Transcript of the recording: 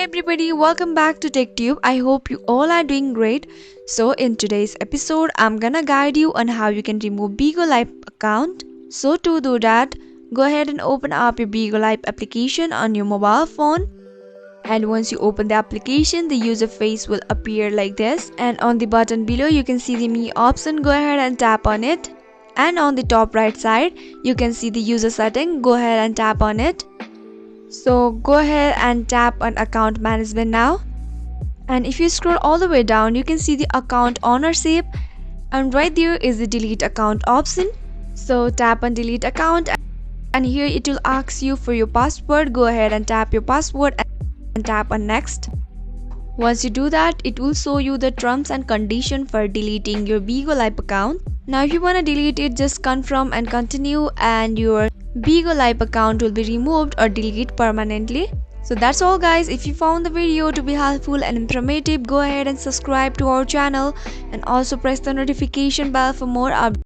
everybody, welcome back to TechTube. I hope you all are doing great. So in today's episode, I'm gonna guide you on how you can remove Bigo Live account. So to do that, go ahead and open up your Bigo Live application on your mobile phone. And once you open the application, the user face will appear like this. And on the button below, you can see the Me option. Go ahead and tap on it. And on the top right side, you can see the user setting. Go ahead and tap on it. So go ahead and tap on account management now, and if you scroll all the way down, you can see the account ownership, and right there is the delete account option. So tap on delete account, and here it will ask you for your password. Go ahead and tap your password and tap on next. Once you do that, it will show you the terms and conditions for deleting your Bigo Live account. Now if you want to delete it, just confirm and continue, and your Bigo Live account will be removed or deleted permanently. So that's all guys. If you found the video to be helpful and informative, go ahead and subscribe to our channel and also press the notification bell for more updates.